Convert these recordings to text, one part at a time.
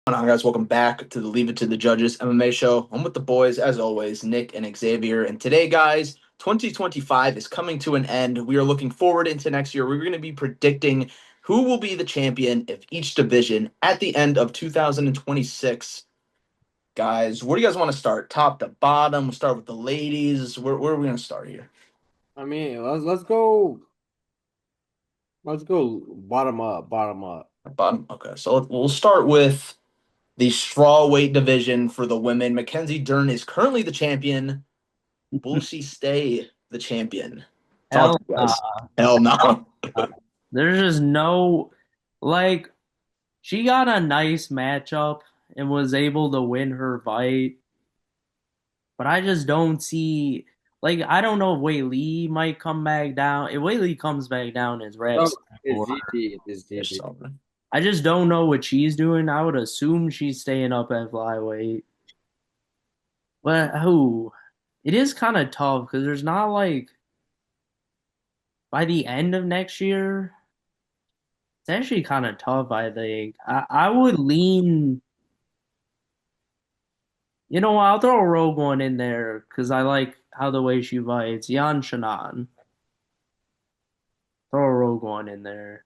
On, guys? Welcome back to the Leave It to the Judges MMA show. I'm with the boys, as always, Nick and Xavier. And today, guys, 2025 is coming to an end. We are looking forward into next year. We're going to be predicting who will be the champion of each division at the end of 2026. Guys, where do you guys want to start? Top to bottom? We'll start with the ladies. Where are we going to start here? I mean, let's go bottom up, bottom up. Bottom. Okay, so we'll start with the strawweight division for the women. Mackenzie Dern is currently the champion. Will she stay the champion? Talk Hell to you nah. guys. Hell no. There's just no like she got a nice matchup and was able to win her fight, but I just don't see I don't know if Wei Lee might come back down. If Wei Lee comes back down, it's No, wraps it's for her. GG. It's There's GG. something. I just don't know what she's doing. I would assume she's staying up at flyweight. But who? It is kind of tough because there's not by the end of next year, it's actually kind of tough, I think. I would lean. You know what? I'll throw a rogue one in there because I like how the way she fights. Yan Shannon. Throw a rogue one in there.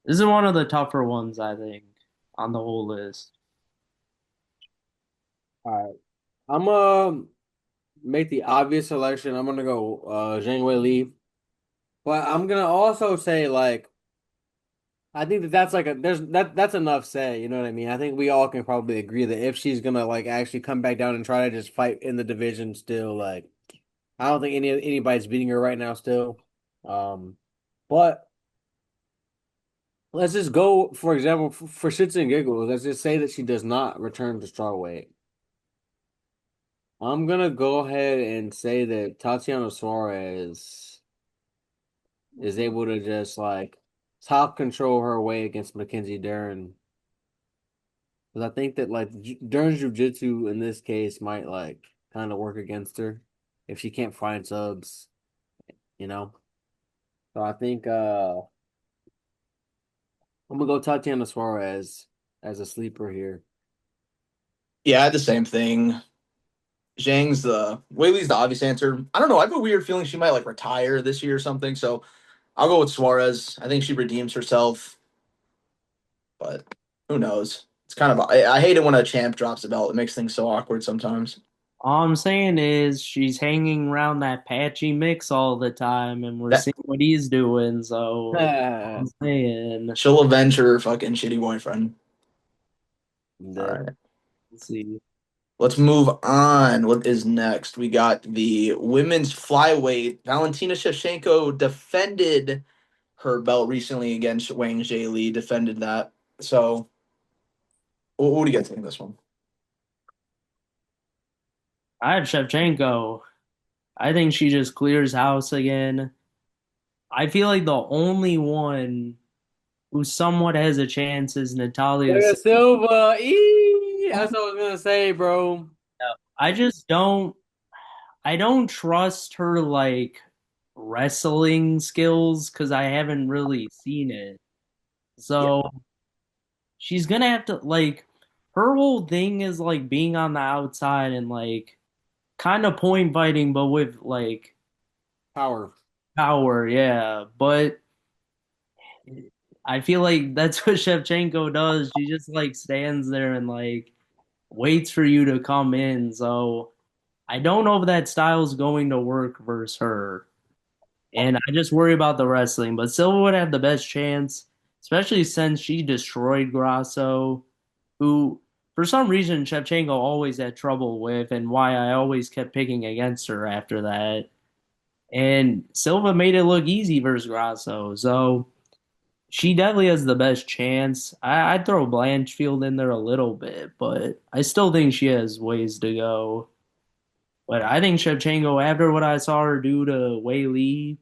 This is one of the tougher ones, I think, on the whole list. All right. I'm gonna make the obvious selection. I'm gonna go Zhang Wei Li. But I'm gonna also say I think that's like a there's that's enough say, you know what I mean? I think we all can probably agree that if she's gonna actually come back down and try to just fight in the division still, I don't think anybody's beating her right now still. Um but let's just go, for example, for shits and giggles. Let's just say that she does not return to strawweight. I'm gonna go ahead and say that Tatiana Suarez is able to just top control her way against Mackenzie Dern. Because I think that Dern's jiu-jitsu in this case might kind of work against her if she can't find subs, you know. So I think I'm gonna go Tatiana Suarez as a sleeper here. Yeah, I had the same thing. Zhang's the Whaley's the obvious answer. I don't know. I have a weird feeling she might like retire this year or something. So I'll go with Suarez. I think she redeems herself, but who knows? It's kind of I hate it when a champ drops a belt. It makes things so awkward sometimes. All I'm saying is she's hanging around that patchy mix all the time, and we're That seeing what he's doing. So I'm saying, she'll avenge her fucking shitty boyfriend. All The right. let's see. Let's move on. What is next? We got the women's flyweight. Valentina Shevchenko defended her belt recently against Wang Li, defended that. So, what do you guys think of this one? I had Shevchenko. I think she just clears house again. I feel like the only one who somewhat has a chance is Natalia. Vega Silva. That's what I was gonna say, bro. I just I don't trust her wrestling skills because I haven't really seen it. Yeah. So she's gonna have to her whole thing is being on the outside and kind of point fighting, but with Power. power, yeah. But I feel like that's what Shevchenko does. She just stands there and waits for you to come in. So I don't know if that style's going to work versus her. And I just worry about the wrestling. But Silva would have the best chance, especially since she destroyed Grasso, who for some reason Shevchenko always had trouble with, and why I always kept picking against her after that. And Silva made it look easy versus Grasso. So she definitely has the best chance. I'd throw Blanchfield in there a little bit, but I still think she has ways to go. But I think Shevchenko, after what I saw her do to Wei Lee,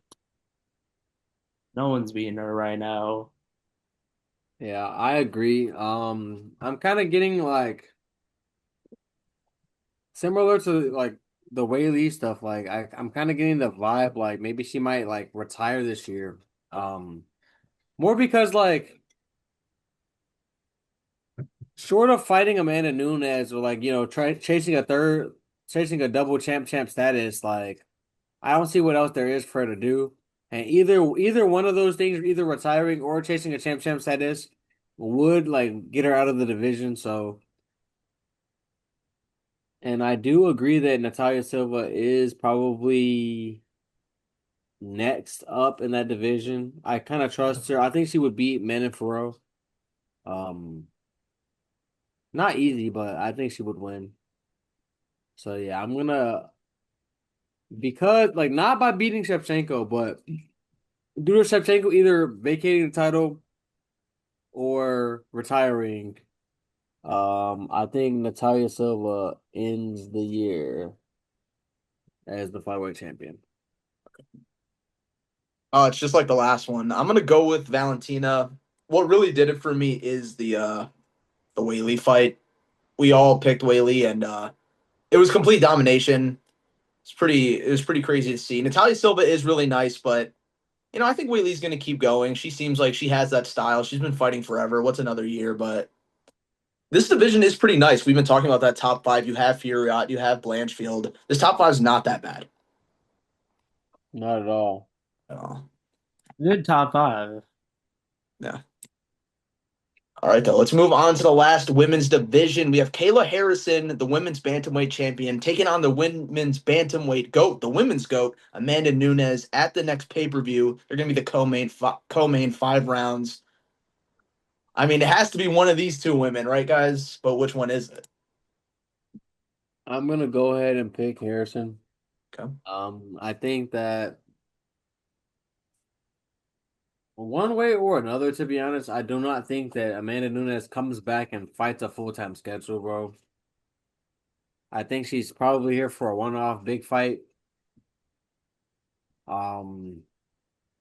no one's beating her right now. Yeah, I agree. I'm kind of getting similar to the Whaley stuff. I'm kind of getting the vibe maybe she might retire this year. More because short of fighting Amanda Nunes or like, chasing a double champ status, like I don't see what else there is for her to do. And either one of those things, either retiring or chasing a champ status, would like get her out of the division. So, and I do agree that Natalia Silva is probably next up in that division. I kind of trust her. I think she would beat Manafero. Um, Not easy, but I think she would win. So yeah, I'm gonna because like not by beating Shevchenko, but due to Shevchenko either vacating the title or retiring. I think Natalia Silva ends the year as the flyweight champion. It's just like the last one. I'm gonna go with Valentina. What really did it for me is the Whaley fight. We all picked Whaley, and it was complete domination. It was pretty crazy to see. Natalia Silva is really nice, but I think Whaley's gonna keep going. She seems like she has that style. She's been fighting forever. What's another year? But this division is pretty nice. We've been talking about that top five. You have Furiat, you have Blanchfield. This top five is not that bad Not at all. at all. Good top five. Yeah. All right, though. Let's move on to the last women's division. We have Kayla Harrison, the women's bantamweight champion, taking on the women's bantamweight goat, the women's goat, Amanda Nunes, at the next pay-per-view. They're going to be the co-main 5 rounds. I mean, it has to be one of these two women, right, guys? But which one is it? I'm gonna go ahead and pick Harrison. Okay. I think that one way or another, to be honest, I do not think that Amanda Nunes comes back and fights a full-time schedule, bro. I think she's probably here for a one-off big fight. Um,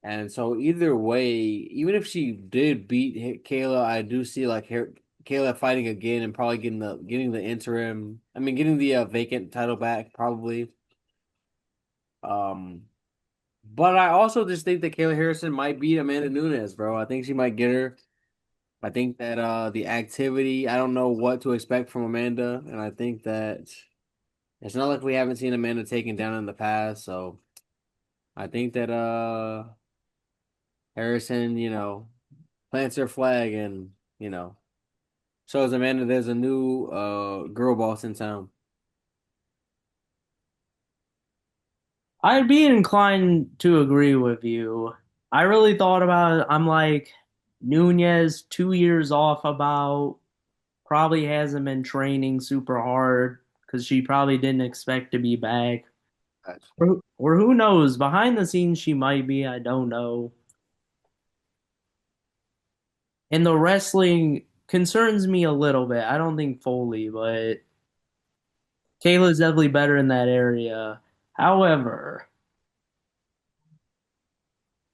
and so either way, even if she did beat Kayla, I do see like Kayla fighting again and probably getting the interim. I mean, getting the vacant title back probably. Um, but I also just think that Kayla Harrison might beat Amanda Nunes, bro. I think she might get her. I think that the activity, I don't know what to expect from Amanda, and I think that it's not like we haven't seen Amanda taken down in the past, so I think that Harrison, plants her flag and, shows Amanda there's a new girl boss in town. I'd be inclined to agree with you. I really thought about it. I'm like, Nunez, 2 years off about, probably hasn't been training super hard because she probably didn't expect to be back. Or who knows? Behind the scenes, she might be. I don't know. And the wrestling concerns me a little bit. I don't think Foley, but Kayla's definitely better in that area. However,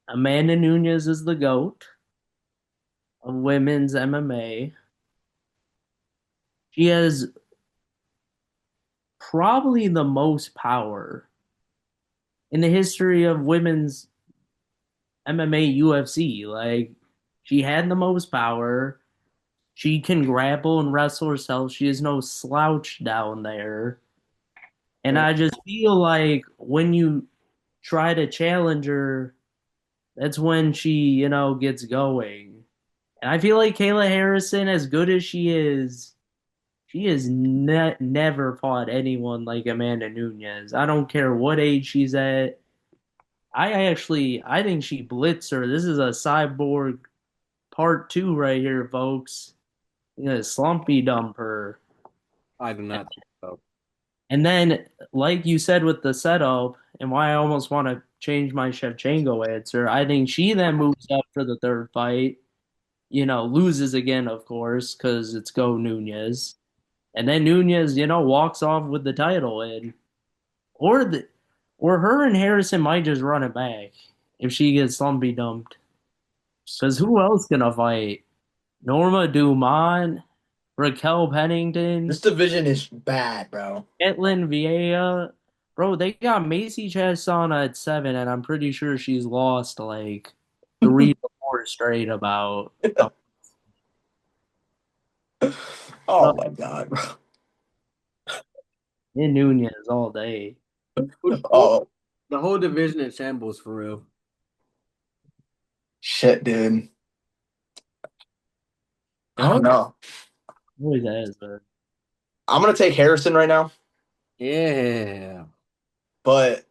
Amanda Nunez is the GOAT of women's MMA. She has probably the most power in the history of women's MMA UFC. Like, she had the most power. She can grapple and wrestle herself. She is no slouch down there. And Yeah. I just feel like when you try to challenge her, that's when she, gets going. And I feel like Kayla Harrison, as good as she has never fought anyone like Amanda Nunez. I don't care what age she's at. I think she blitzed her. This is a cyborg part two right here, folks. You know, slumpy dump her. I do not think so. And then, like you said with the setup, and why I almost want to change my Shevchenko answer, I think she then moves up for the third fight. Loses again, of course, because it's Go Nunez. And then Nunez, walks off with the title, and or the or her and Harrison might just run it back if she gets slumpy dumped. Because who else gonna fight? Norma Dumont, Raquel This Pennington, division is bad, bro. Etlin Vieira. Bro, they got Macy Chasana at 7, and I'm pretty sure she's lost like 3 to 4 straight about. Oh So, my God, bro. in Nunez all day. Oh The whole division in shambles for real. shit, dude. It I don't know. always has, but I'm gonna take Harrison right now, Yeah. but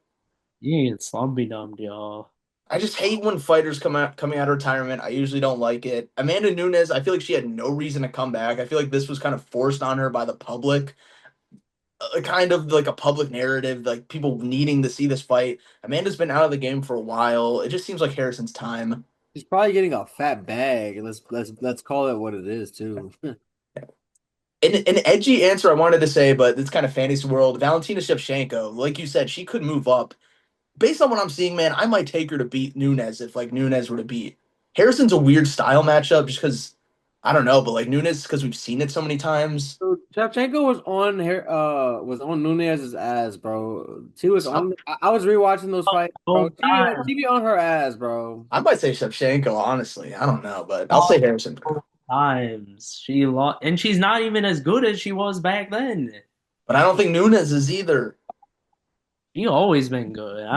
you get slumpy dumped, y'all. I just hate when fighters coming out of retirement. I usually don't like it. Amanda Nunes, I feel like she had no reason to come back. I feel like this was kind of forced on her by the public, kind of like a public narrative, like people needing to see this fight. Amanda's been out of the game for a while. It just seems like Harrison's time. He's probably getting a fat bag. Let's call it what it is too. An edgy answer I wanted to say, but it's kind of fantasy world. Valentina Shevchenko, like you said, she could move up. Based on what I'm seeing, man, I might take her to beat Nunes if like Nunes were to beat. Harrison's a weird style matchup just because I don't know, but like Nunes because we've seen it so many times. So Shevchenko was on Nunez's ass, bro. She was So on. I was rewatching those fights, bro. Both She be on her ass, bro. I might say Shevchenko, honestly. I don't know, but I'll say Harrison. times she lost, and she's not even as good as she was back then. But I don't think Nunes is either. She always been good.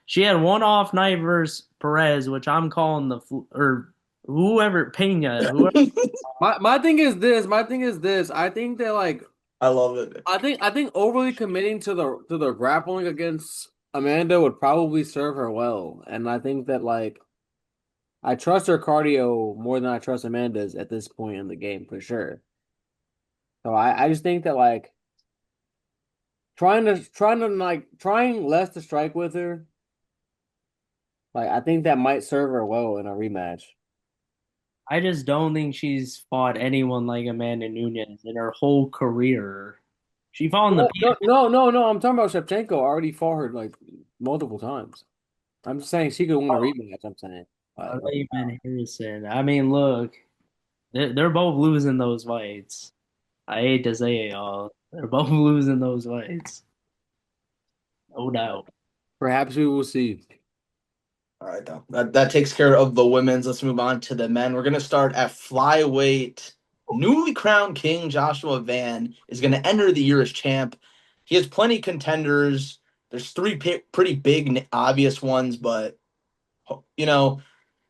She had one off night versus Perez, which I'm calling or whoever Pena, whoever. My thing is this. My thing is this. I think that like I love it. I think overly committing to the grappling against Amanda would probably serve her well, and I think that like I trust her cardio more than I trust Amanda's at this point in the game for sure. So I just think that like trying less to strike with her, like I think that might serve her well in a rematch. I just don't think she's fought anyone like Amanda Nunes in her whole career. She fought in the No, no, no, no, no. I'm talking about Shevchenko. I already fought her like multiple times. I'm just saying she could win a rematch. I'm saying. Like, PFL Harrison. I mean, look, they're both losing those fights. I hate to say it, y'all. They're both losing those fights. No doubt. perhaps we will see. All right, though. That takes care of the women's. Let's move on to the men. We're gonna start at flyweight. Newly crowned king Joshua Van is gonna enter the year as champ. He has plenty contenders. There's three pretty big obvious ones, but you know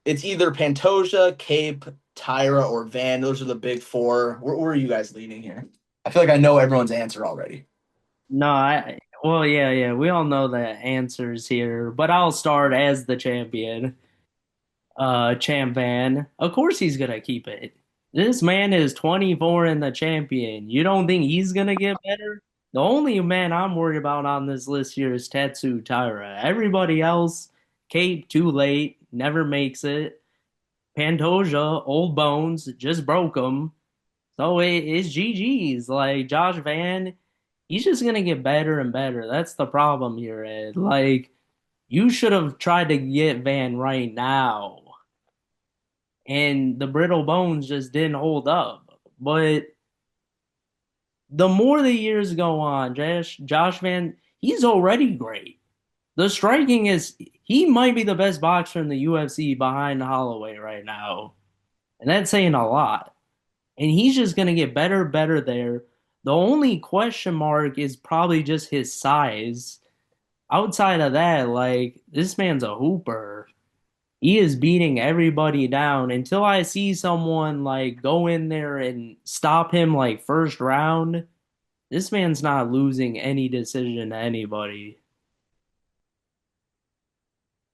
it's either Pantoja, Cape, Tyra, or Van. Those are the big four. Where are you guys leaning here? I feel like I know everyone's answer already. No, well, yeah, yeah, we all know the answers here, but I'll start as the champion. Champ Van. Of course he's gonna keep it. This man is 24 and the champion. You don't think he's gonna get better? The only man I'm worried about on this list here is Tetsu Taira. Everybody else, Cape too late, never makes it. Pantoja, old bones, just broke him. So it's GG's. Like Josh Van, he's just gonna get better and better. That's the problem here, Ed. Like you should have tried to get Van right now, and the brittle bones just didn't hold up. But the more the years go on, Josh Van, he's already great. The striking is he might be the best boxer in the UFC behind Holloway right now, and that's saying a lot. And he's just gonna get better, better there. The only question mark is probably just his size. Outside of that, like this man's a hooper. He is beating everybody down until I see someone like go in there and stop him like first round. This man's not losing any decision to anybody.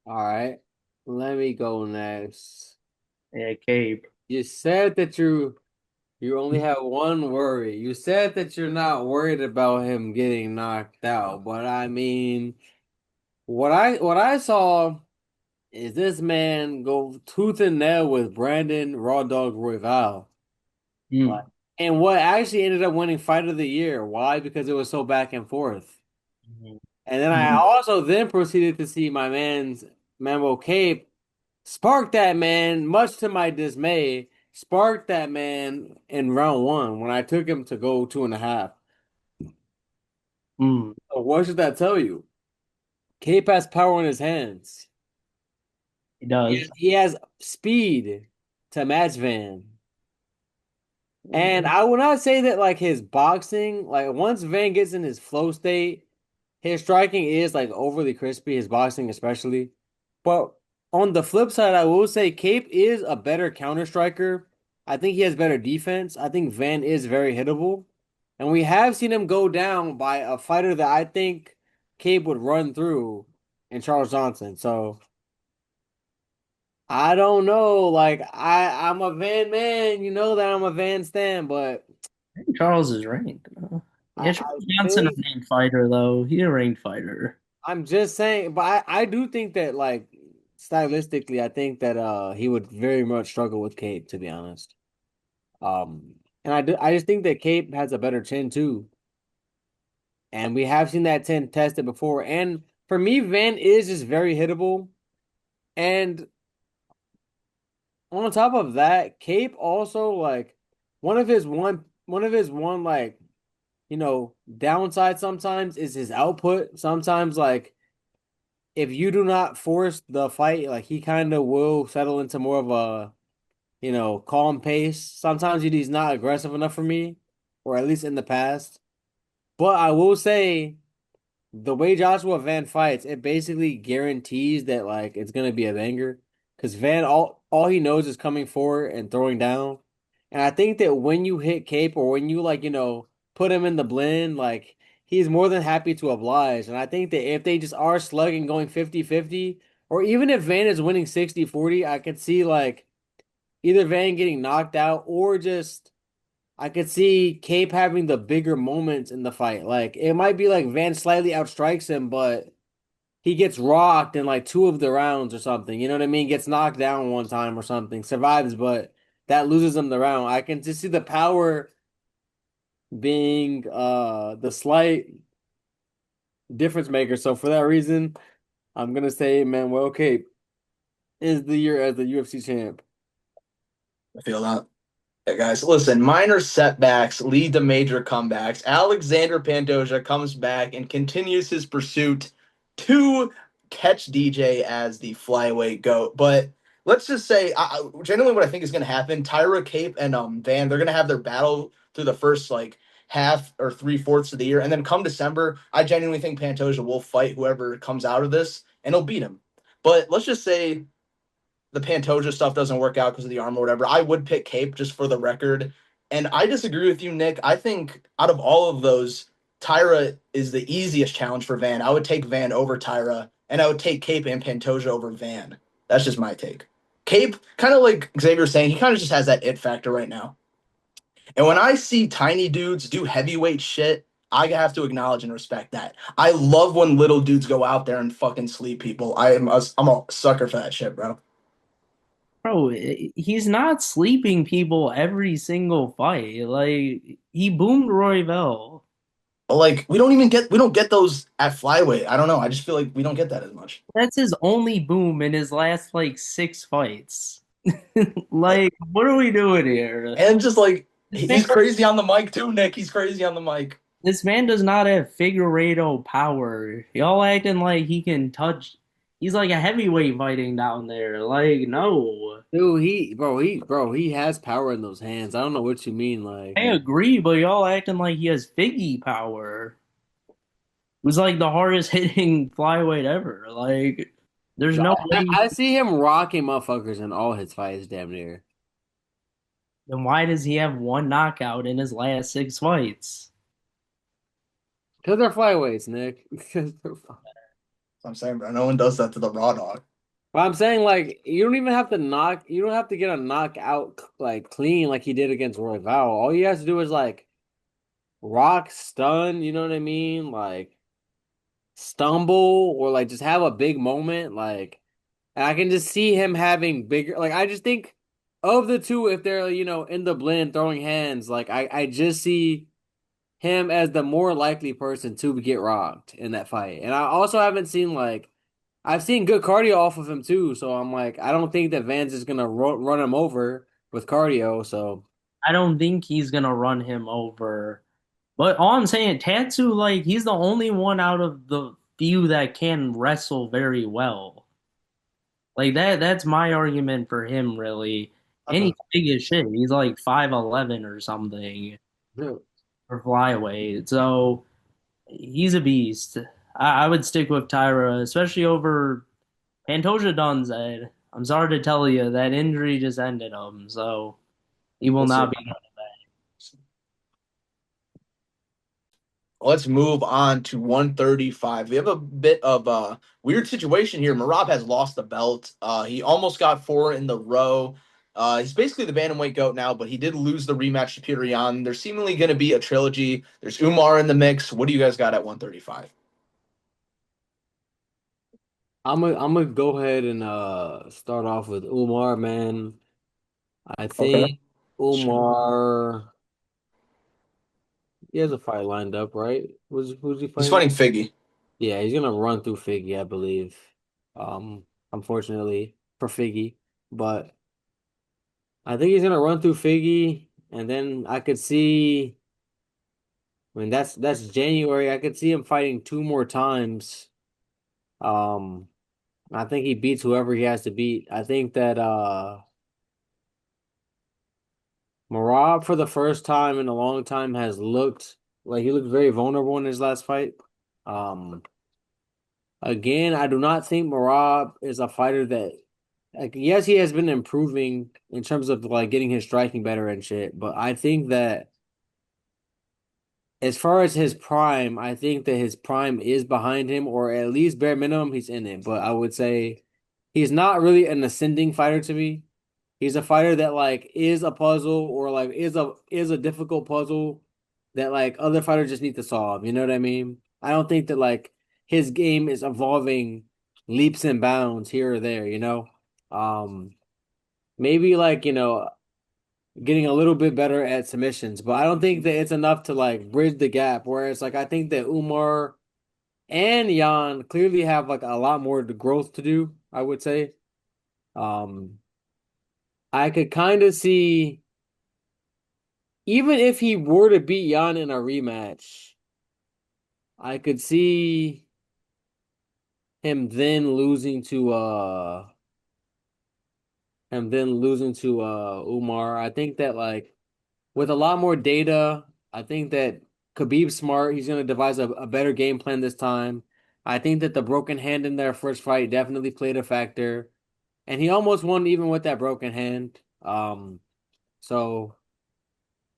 All right, let me go next. Yeah, Cape. You said that you only have one worry. You said that you're not worried about him getting knocked out, but I mean, what I saw is this man go tooth and nail with Brandon Raw Dog Royval. Like, Mm. and what actually ended up winning Fight of the Year. Why? Because it was so back and forth. And then I Mhm. also then proceeded to see my man's Mambo Cape spark that man, much to my dismay, sparked that man in round one when I took him to go 2.5. Mm. So what should that tell you? Cape has power in his hands. He does. He has speed to match Van. And I will not say that like his boxing, like once Van gets in his flow state, his striking is like overly crispy, his boxing especially. But on the flip side, I will say Cape is a better counter striker. I think he has better defense. I think Van is very hittable. And we have seen him go down by a fighter that I think Cape would run through in Charles Johnson. So I don't know. Like I'm a Van man, you know that I'm a Van stan, but Charles is ranked. Yeah, I Charles Johnson a think ranked fighter though. He's a ranked fighter. I'm just saying, but I do think that like stylistically, I think that he would very much struggle with Cape, to be honest. And I just think that Cape has a better chin too. And we have seen that 10 tested before. And for me, Van is just very hittable. And on top of that, Cape also like one of his like, downside sometimes is his output. Sometimes like if you do not force the fight, like he kind of will settle into more of a, calm pace. Sometimes he's not aggressive enough for me, or at least in the past. But I will say the way Joshua Van fights, it basically guarantees that like it's gonna be a banger. Because Van all he knows is coming forward and throwing down. And I think that when you hit Cape or when you like, put him in the blend, like he's more than happy to oblige. And I think that if they just are slugging going 50-50, or even if Van is winning 60-40, I could see like either Van getting knocked out or just I could see Cape having the bigger moments in the fight. Like it might be like Van slightly outstrikes him, but he gets rocked in like two of the rounds or something. You know what I mean? Gets knocked down one time or something, survives, but that loses him the round. I can just see the power being the slight difference maker. So for that reason, I'm gonna say Manuel Cape is the year as the UFC champ. I feel that. Yeah, guys, listen, minor setbacks lead to major comebacks. Alexander Pantoja comes back and continues his pursuit to catch DJ as the flyweight GOAT. But let's just say, generally, what I think is going to happen, Tyra Cape and Van, they're going to have their battle through the first like half or three-fourths of the year. And then come December, I genuinely think Pantoja will fight whoever comes out of this and he'll beat him. But let's just say the Pantoja stuff doesn't work out because of the arm or whatever, I would pick Cape just for the record. And I disagree with you, Nick. I think out of all of those, Tyra is the easiest challenge for Van. I would take Van over Tyra, and I would take Cape and Pantoja over Van. That's just my take. Cape, kind of like Xavier saying, he kind of just has that it factor right now. And when I see tiny dudes do heavyweight shit, I have to acknowledge and respect that. I love when little dudes go out there and fucking sleep people. I'm a sucker for that shit, bro. Bro, he's not sleeping people every single fight. Like he boomed Royval. But like we don't get those at flyweight. I don't know. I just feel like we don't get that as much. That's his only boom in his last like six fights. Like, Like, what are we doing here? and just like This man, he's crazy on the mic too, Nick. He's crazy on the mic. this man does not have Figueiredo power. Y'all acting like he can touch. He's like a heavyweight fighting down there. Like, no. Dude, he has power in those hands. I don't know what you mean, like. I agree, but y'all acting like he has Figgy power. Was like the hardest hitting flyweight ever. Like, there's no way. I see him rocking motherfuckers in all his fights, damn near. Then why does he have one knockout in his last six fights? Because they're flyweights, Nick. I'm saying, bro, no one does that to the raw dog. But I'm saying, like, you don't even have to knock. You don't have to get a knockout like clean like he did against Roy Val. All he has to do is like rock, stun. You know what I mean? Like stumble or like just have a big moment. Like, and I can just see him having bigger. Like, I just think of the two, if they're in the blend throwing hands, like I just see him as the more likely person to get rocked in that fight. And I also haven't seen like I've seen good cardio off of him too, so I'm like I don't think that Vance is gonna run him over with cardio. So I don't think he's gonna run him over. But all I'm saying, Tatsu, like, he's the only one out of the few that can wrestle very well. Like that's my argument for him, really. And Okay. he's big as shit. He's like 5'11" or something Yeah. for flyweight. So he's a beast. I would stick with Tyra, especially over Pantoja Donzed. I'm sorry to tell you that injury just ended him, so he will We'll see. not be. Let's move on to 135. We have a bit of a weird situation here. Marab has lost the belt. He almost got four in the row. He's basically the bantamweight goat now, but he did lose the rematch to Peter Yan. There's seemingly going to be a trilogy. There's Umar in the mix. What do you guys got at 135? I'm gonna go ahead and start off with Umar, man. I Okay. think Umar he has a fight lined up, right? Who's he He's fighting? fighting Figgy. Yeah, he's gonna run through Figgy, I believe. Unfortunately for Figgy, but I think he's gonna run through Figgy, and then I could see. I mean, that's January. I could see him fighting two more times. Um, I think he beats whoever he has to beat. I think that Marab for the first time in a long time has looked like he looked very vulnerable in his last fight. Um, Again, I do not think Marab is a fighter that like yes, he has been improving in terms of like getting his striking better and shit, but I think that as far as his prime, I think that his prime is behind him, or at least bare minimum, he's in it. But I would say he's not really an ascending fighter to me. He's a fighter that like is a puzzle or like is a difficult puzzle that like other fighters just need to solve. You know what I mean? I don't think that like his game is evolving leaps and bounds here or there, you know? Maybe like, getting a little bit better at submissions, but I don't think that it's enough to like bridge the gap. Whereas like I think that Umar and Jan clearly have like a lot more growth to do, I would say. Um, I could kind of see even if he were to beat Jan in a rematch, I could see him then losing to Umar. I think that like with a lot more data, I think that Khabib's smart. He's gonna devise a better game plan this time. I think that the broken hand in their first fight definitely played a factor. And he almost won even with that broken hand. So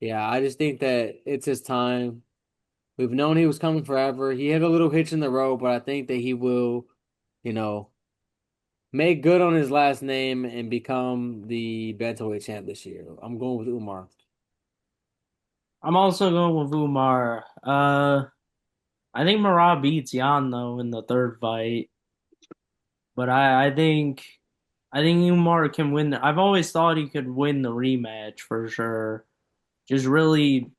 yeah, I just think that it's his time. We've known he was coming forever. He had a little hitch in the road, but I think that he will, you know, make good on his last name and become the bantamweight champ this year. I'm going with Umar. I'm also going with Umar. I think Marab beats Jan though in the third fight, but I think Umar can win. I've always thought he could win the rematch for sure. Just really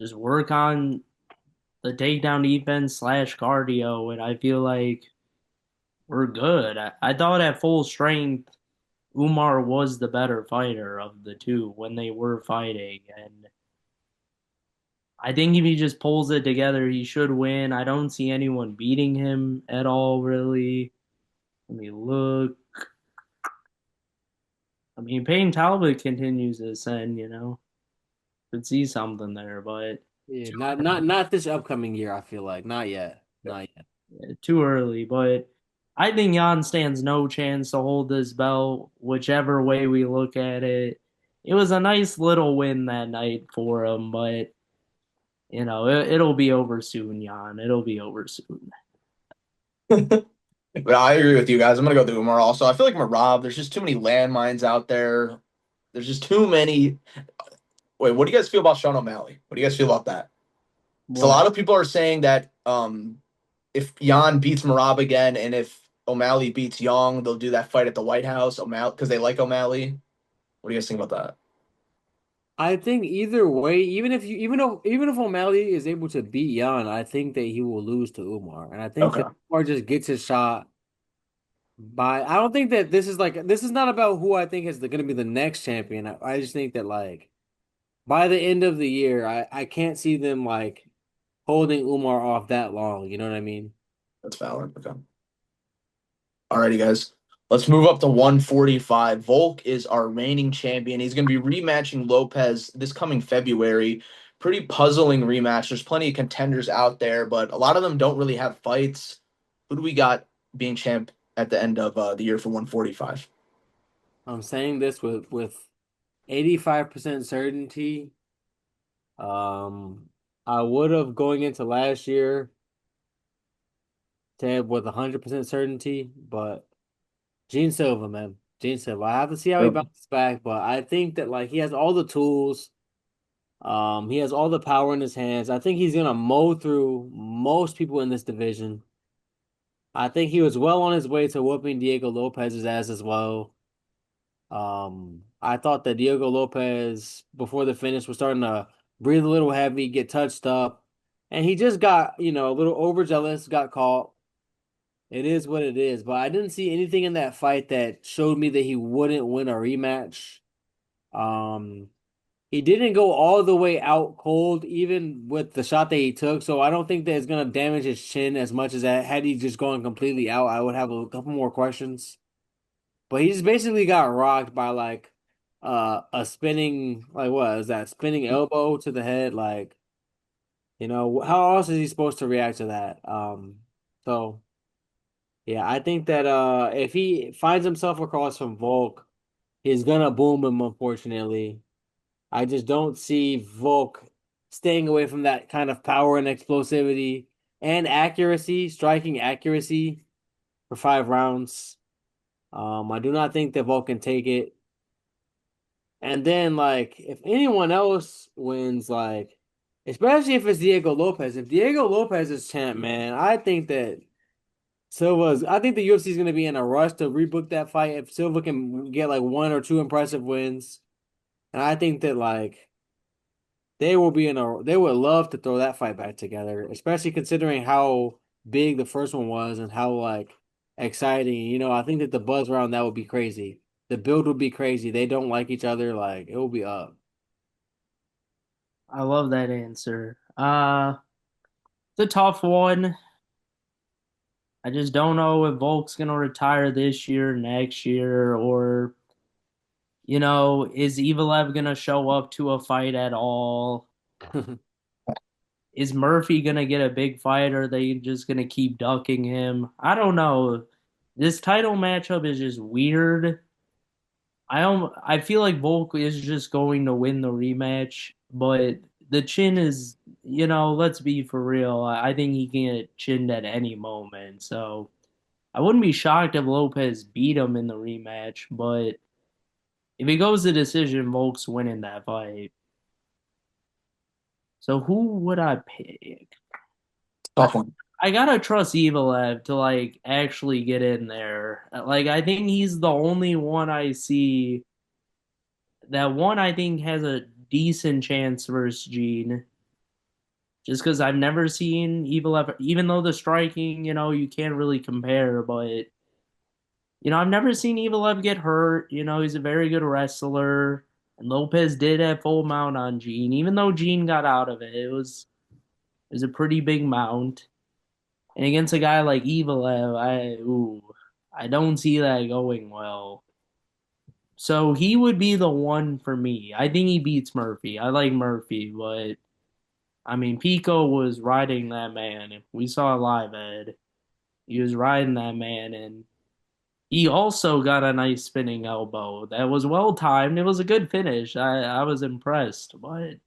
just work on the takedown defense slash cardio, and I feel like we're good. I thought at full strength, Umar was the better fighter of the two when they were fighting, and I think if he just pulls it together, he should win. I don't see anyone beating him at all, really. Let me look. I mean, Payne Talbot continues to ascend, Could see something there, but Yeah, not this upcoming year, I feel like. Not yet. Not yet. too early. But I think Jan stands no chance to hold this belt, whichever way we look at it. It was a nice little win that night for him, but it'll be over soon, Jan. It'll be over soon. But I agree with you guys. I'm gonna go with Umar also. I feel like Marab, there's just too many landmines out there. There's just too many. Wait, what do you guys feel about Sean O'Malley? What do you guys feel about that? So a What? lot of people are saying that if Jan beats Marab again and if O'Malley beats Young, they'll do that fight at the White House. O'Malley because they like O'Malley. What do you guys think about I think either way, even if O'Malley is able to beat Jan, I think that he will lose to Umar. And I that? think Okay. that Umar just gets his shot by I don't think that this is not about who I think is gonna be the next champion. I just think that like by the end of the year, I can't see them like holding Umar off that long. You know what I mean? That's valid. Okay. Alrighty, guys. Let's move up to 145. Volk is our reigning champion. He's going to be rematching Lopez this coming February. Pretty puzzling rematch. There's plenty of contenders out there, but a lot of them don't really have fights. Who do we got being champ at the end of the year for 145? I'm saying this with 85% certainty. Um, I would have going into last year said with 100% certainty, but Gene Silva, man, Gene Silva. I have to see how he Yep. bounces back, but I think that like he has all the tools. He has all the power in his hands. I think he's gonna mow through most people in this division. I think he was well on his way to whooping Diego Lopez's ass as well. I thought that Diego Lopez before the finish was starting to breathe a little heavy, get touched up, and he just got, a little overzealous, got caught. It is what it is, but I didn't see anything in that fight that showed me that he wouldn't win a rematch. Um, he didn't go all the way out cold, even with the shot that he took. So I don't think that it's gonna damage his chin as much as that. Had he just gone completely out, I would have a couple more questions. But he just basically got rocked by like a spinning like what is that spinning elbow to the head like how else is he supposed to react to that so yeah I think that if he finds himself across from Volk he's gonna boom him unfortunately. I just don't see Volk staying away from that kind of power and explosivity and accuracy, striking accuracy for 5 rounds. I do not think that Volk can take it. And then, like, if anyone else wins, like, especially if it's Diego Lopez, if Diego Lopez is champ, man, I think the UFC is going to be in a rush to rebook that fight if Silva can get like one or two impressive wins. And I think that, like, they would love to throw that fight back together, especially considering how big the first one was and how like exciting. I think that the buzz around that would be crazy. The build would be crazy. They don't like each other, like it will be up. I love that answer. It's a tough one. I just don't know if Volk's gonna retire this year, next year, or is Evelev gonna show up to a fight at all? Is Murphy gonna get a big fight, or are they just gonna keep ducking him? I don't know. This title matchup is just weird. I feel like Volk is just going to win the rematch, but the chin is, let's be for real. I think he can get chinned at any moment. So I wouldn't be shocked if Lopez beat him in the rematch, but if it goes to decision, Volk's winning that fight. So who would I pick? I Tough one. I gotta trust Evelev to like actually get in there. Like I think he's the only one I see that one I think has a decent chance versus Gene. Just because I've never seen Evelev, even though the striking, you can't really compare, but I've never seen Evelev get hurt. He's a very good wrestler. And Lopez did have full mount on Gene, even though Gene got out of it. It was a pretty big mount. And against a guy like Evelev, I don't see that going well. So he would be the one for me. I think he beats Murphy. I like Murphy, but I mean Pico was riding that man. We saw a live Ed. He was riding that man and he also got a nice spinning elbow that was well timed. It was a good finish. I was impressed, but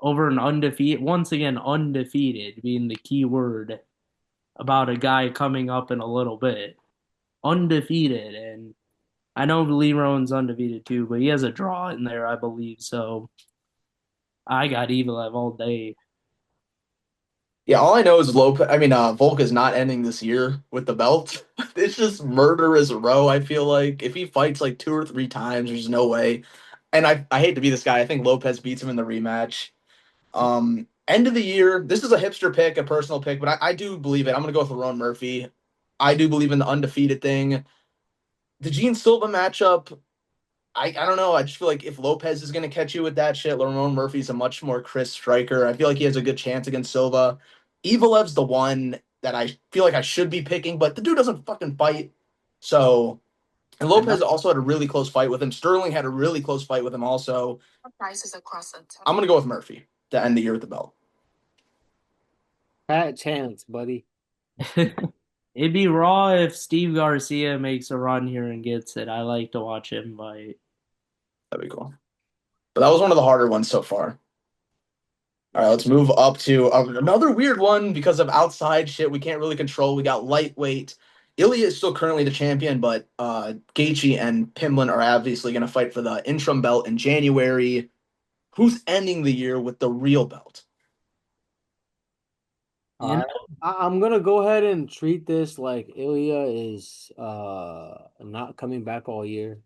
over an undefeated, once again undefeated being the key word about a guy coming up in a little bit. Undefeated, and I know Lee Rowan's undefeated too, but he has a draw in there, I believe. So I got Evil all day. Yeah, all I know is Volk is not ending this year with the belt. It's just murderous row, I feel like. If he fights like two or three times, there's no way. And I hate to be this guy. I think Lopez beats him in the rematch. End of the year, this is a hipster pick, a personal pick, but I do believe it. I'm gonna go with Ron Murphy. I do believe in the undefeated thing. The Gene Silva matchup, I don't know. I just feel like if Lopez is going to catch you with that shit, Lerone Murphy's a much more crisp striker. I feel like he has a good chance against Silva. Evilev's the one that I feel like I should be picking, but the dude doesn't fucking fight. So, and I know. Lopez also had a really close fight with him. Sterling had a really close fight with him also. I'm gonna go with Murphy to end the year with the belt. Fat chance, buddy. It'd be raw if Steve Garcia makes a run here and gets it. I like to watch him fight. That'd be cool. But that was one of the harder ones so far. All right, Yeah. let's move up to another weird one because of outside shit we can't really control. We got lightweight. Ilya is still currently the champion, but Gaethje and Pimblin are obviously going to fight for the interim belt in January. Who's ending the year with the real belt? You All right. I'm gonna go ahead and treat this like Ilya is not coming back all year.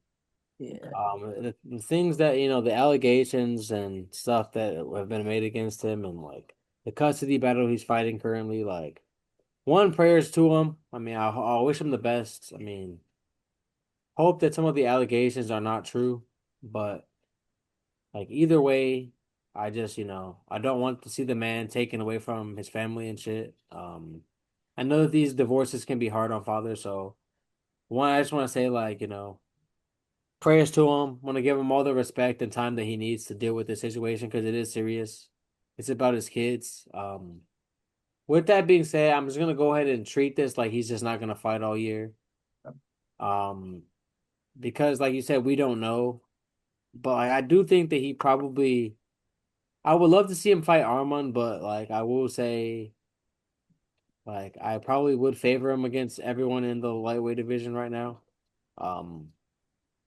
yeah, The things that the allegations and stuff that have been made against him, and like the custody battle he's fighting currently, like one prayers to him. I mean, I wish him the best. I mean, hope that some of the allegations are not true, but like either way, I just I don't want to see the man taken away from his family and shit. I know that these divorces can be hard on fathers, so one, I just want to say like prayers to him. Want to give him all the respect and time that he needs to deal with this situation because it is serious. It's about his kids. With that being said, I'm just gonna go ahead and treat this like he's just not gonna fight all year. Um, because like you said, we don't know, but like, I do think that he probably. I would love to see him fight Arman, but like I will say, like I probably would favor him against everyone in the lightweight division right now. Um,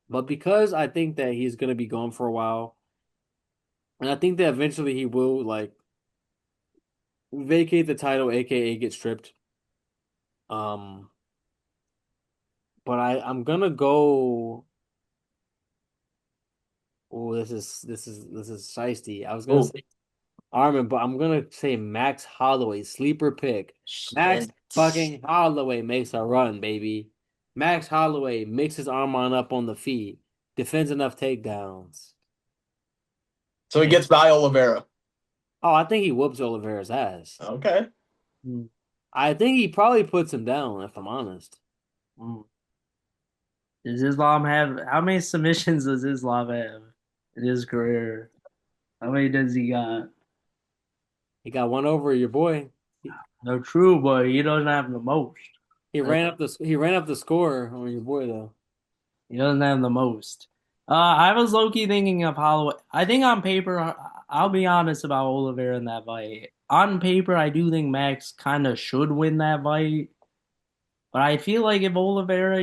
but because I think that he's gonna be gone for a while. And I think that eventually he will like vacate the title, aka get stripped. Um, but I'm gonna go. Oh, this is shiesty. I was gonna Oh, say Armin, but I'm gonna say Max Holloway, sleeper pick. Max shit. fucking Holloway makes a run, baby. Max Holloway mixes Armon up on the feet, defends enough takedowns. So he And gets by Oliveira. oh, I think he whoops Oliveira's ass. Okay. mm, I think he probably puts him down, if I'm honest. mm. Does Islam have how many submissions does Islam have in his career? How many does he got? He got one over your boy. No, true, but he doesn't have the most. Uh, He ran up the score on your boy though. He doesn't have the most. I was low key thinking of Holloway. I think on paper, I'll be honest about Oliveira in that fight. On paper, I do think Max kind of should win that fight. But I feel like if Oliveira,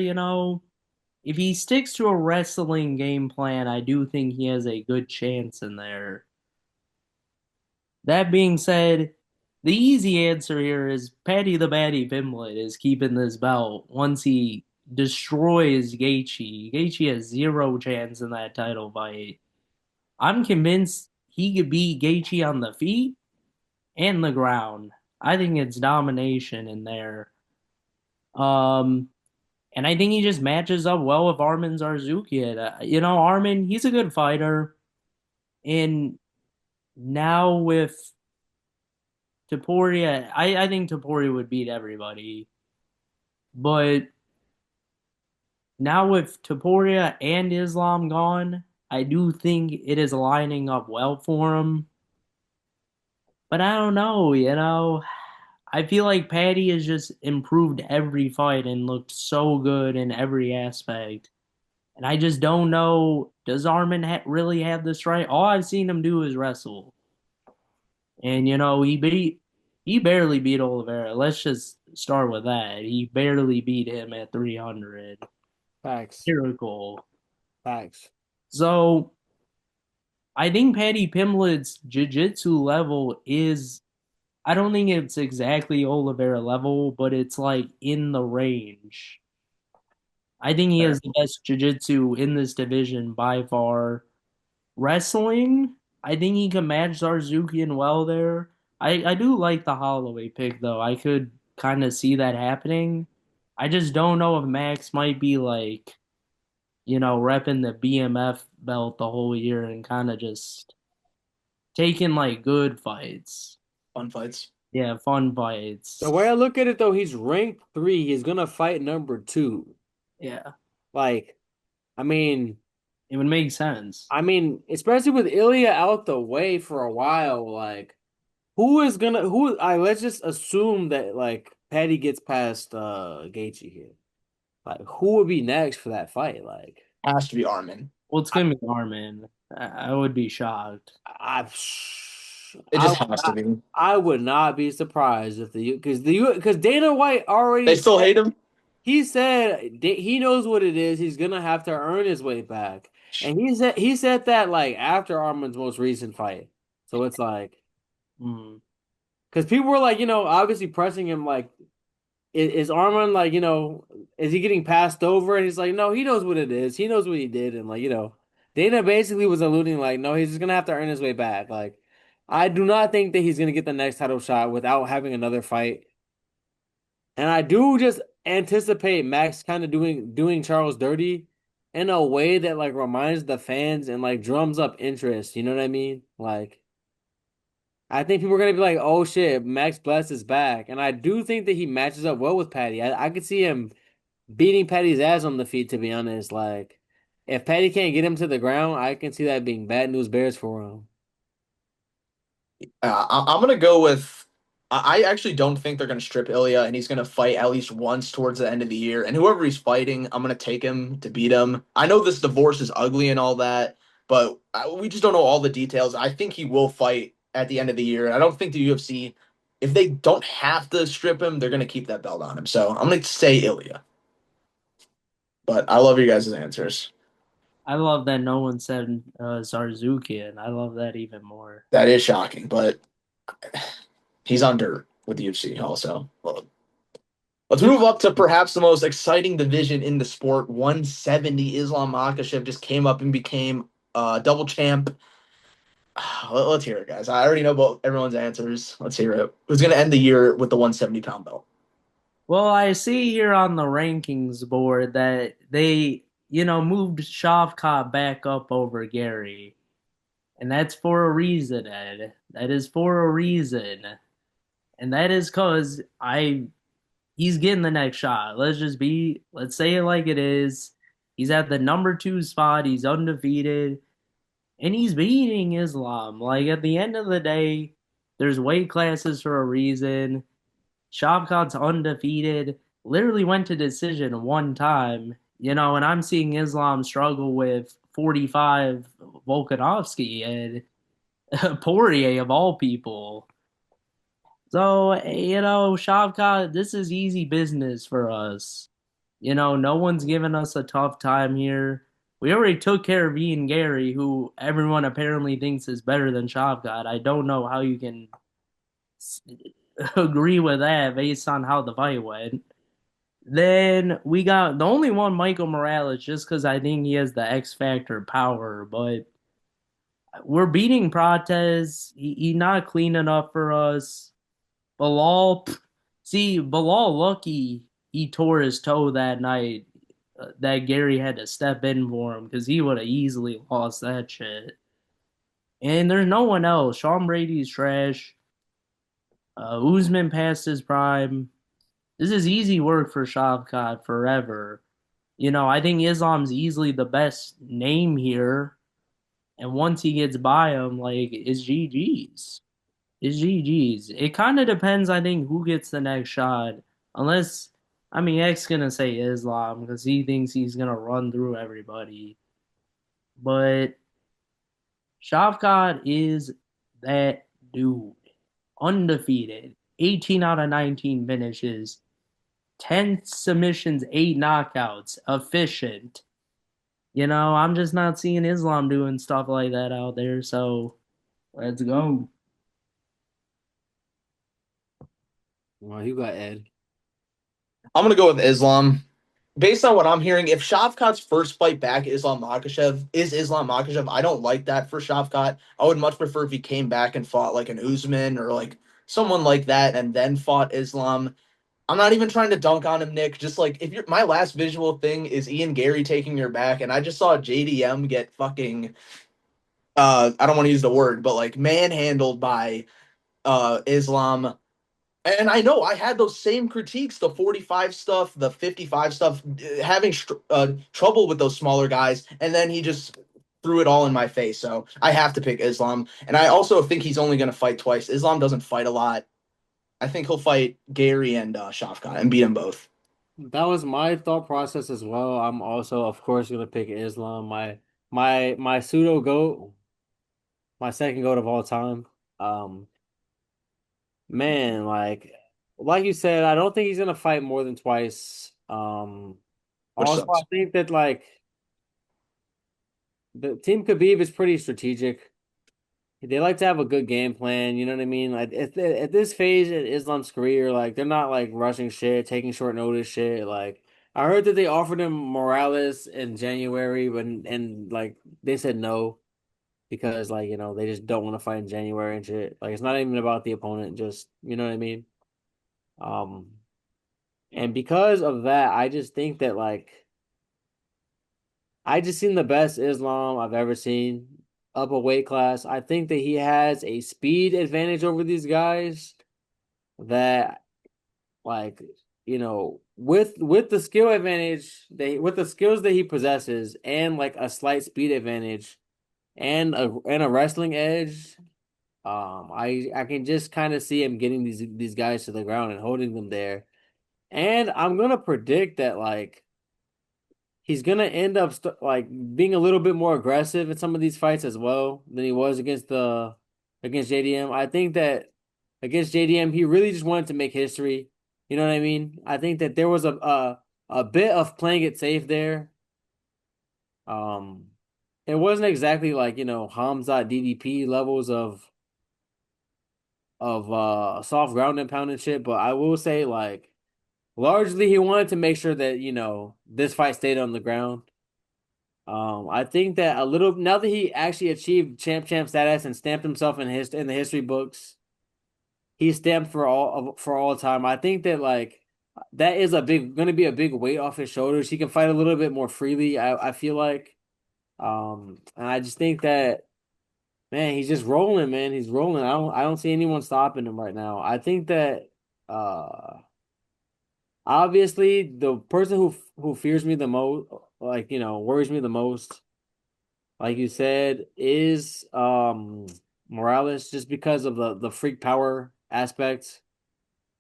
if he sticks to a wrestling game plan, I do think he has a good chance in there. That being said, the easy answer here is Patty the Batty Pimlet is keeping this belt once he destroys Gaethje. Gaethje has zero chance in that title fight. I'm convinced he could beat Gaethje on the feet and the ground. I think it's domination in there. Um, and I think he just matches up well with Armin Zarzukian. Armin, he's a good fighter, and now with Taporia, I think Taporia would beat everybody. But now with Taporia and Islam gone, I do think it is lining up well for him. But I don't know. I feel like Patty has just improved every fight and looked so good in every aspect. And I just don't know, does Armin really have this right? All I've seen him do is wrestle. And he barely beat Oliveira. Let's just start with that. He barely beat him at 300. Facts. Miracle. Facts. So I think Paddy Pimblett's jiu-jitsu level is I don't think it's exactly Oliveira level, but it's like in the range. I think he has Fair. the best jiu-jitsu in this division by far. Wrestling, I think he can match Zarzukian well there. I do like the Holloway pick though. I could kind of see that happening. I just don't know if Max might be like, repping the BMF belt the whole year and kind of just taking like good fights. Fun fights. Yeah, fun The fights. way I look at it though, he's ranked 3. He's gonna fight number 2. Yeah, Like, I mean, it would make sense. especially with Ilya out the way for a while, like let's just assume that like Patty gets past Gaethje here. Like who would be next for that fight? Like Has to be Armin. Well, it's gonna be Armin. I would be shocked. I It I just would has to not, be. I would not be surprised if because Dana White already They still said hate him. he said he knows what it is. He's gonna have to earn his way back. And he said that like after Armin's most recent fight. So it's like Mm. because people were like, obviously pressing him like is Armin like, is he getting passed over? And he's like, no, he knows what it is. He knows what he did. And like, Dana basically was alluding like, no, he's just gonna have to earn his way back. Like, I do not think that he's gonna get the next title shot without having another fight. And I do just anticipate Max kind of doing Charles dirty in a way that like reminds the fans and like drums up interest. You know what I mean? Like, I think people are gonna be like, "Oh shit, Max Bless is back," and I do think that he matches up well with Patty. I could see him beating Patty's ass on the feet, to be honest. Like, if Patty can't get him to the ground, I can see that being bad news bears for him. I'm gonna go with. I actually don't think they're gonna strip Ilya, and he's gonna fight at least once towards the end of the year. And whoever he's fighting, I'm gonna take him to beat him. I know this divorce is ugly and all that, but we just don't know all the details. I think he will fight at the end of the year. I don't think the UFC, if they don't have to strip him, they're gonna keep that belt on him. So I'm gonna say Ilya. But I love you guys' answers. I love that no one said Zarzuki, and I love that even more. That is shocking, but he's under with the UFC also. Well, let's move up to perhaps the most exciting division in the sport. 170 Islam Makhachev just came up and became double champ. Let's hear it, guys. I already know about everyone's answers. Let's hear it. Who's going to end the year with the 170-pound belt? Well, I see here on the rankings board that they, moved Shavkat back up over Gary. And that's for a reason, Ed. That is for a reason. And that is because he's getting the next shot. Let's say it like it is. He's at the number two spot. He's undefeated. And he's beating Islam. Like at the end of the day, there's weight classes for a reason. Shavkat's undefeated. Literally went to decision one time, and I'm seeing Islam struggle with 45 Volkanovski and Poirier of all people. So, Shavkat, this is easy business for us. No one's giving us a tough time here. We already took care of Ian Gary, who everyone apparently thinks is better than Shavkat. I don't know how you can agree with that based on how the fight went. Then we got the only one, Michael Morales, just because I think he has the X Factor power. But we're beating Prates. He not clean enough for us. Bilal, see, Bilal lucky he tore his toe that night. That Gary had to step in for him because he would have easily lost that shit. And there's no one else. Sean Brady's trash. Usman past his prime. This is easy work for Shavkat forever. I think Islam's easily the best name here. And once he gets by him, like, it's GG's. It's GG's. It kind of depends, I think, who gets the next shot. Unless, X gonna say Islam because he thinks he's gonna run through everybody. But Shavkat is that dude. Undefeated. 18 out of 19 finishes. 10 submissions, 8 knockouts. Efficient. I'm just not seeing Islam doing stuff like that out there. So let's go. Well, you got Ed. I'm going to go with Islam. Based on what I'm hearing, if Shavkat's first fight back is Islam Makhachev, I don't like that for Shavkat. I would much prefer if he came back and fought like an Usman or like someone like that and then fought Islam. I'm not even trying to dunk on him, Nick. Just like if you're my last visual thing is Ian Gary taking your back, and I just saw JDM get fucking I don't want to use the word, but like manhandled by Islam. And I know I had those same critiques, the 45 stuff, the 55 stuff, having trouble with those smaller guys. And then he just threw it all in my face. So I have to pick Islam. And I also think he's only going to fight twice. Islam doesn't fight a lot. I think he'll fight Gary and Shafkat and beat them both. That was my thought process as well. I'm also, of course, gonna pick Islam. My pseudo goat, my second goat of all time. Um, Man, like you said, I don't think he's gonna fight more than twice. Which Also, I sucks. think that like the team Khabib is pretty strategic. They like to have a good game plan, you know what I mean? Like at this phase in Islam's career, like they're not like rushing shit, taking short notice shit. Like I heard that they offered him Morales in January, but and like they said no because like they just don't want to fight in January and shit. Like it's not even about the opponent, just you know what I mean? Um, and because of that, I just think that like I just seen the best Islam I've ever seen up a weight class. I think that he has a speed advantage over these guys that like with the skill advantage with the skills that he possesses and like a slight speed advantage and a wrestling edge. I can just kind of see him getting these guys to the ground and holding them there. And I'm gonna predict that like he's gonna end up like being a little bit more aggressive in some of these fights as well than he was against JDM. I think that against JDM he really just wanted to make history. You know what I mean? I think that there was a bit of playing it safe there. Um, it wasn't exactly like Hamzat DDP levels of soft ground and pound and shit, but I will say like largely he wanted to make sure that this fight stayed on the ground. I think that a little now that he actually achieved champ status and stamped himself in the history books, he's stamped for all time. I think that like that is going to be a big weight off his shoulders. He can fight a little bit more freely. I feel like, and I just think that man, he's just rolling, man. He's rolling. I don't see anyone stopping him right now. I think that obviously the person who fears me the most, like worries me the most like you said, is Morales just because of the freak power aspect.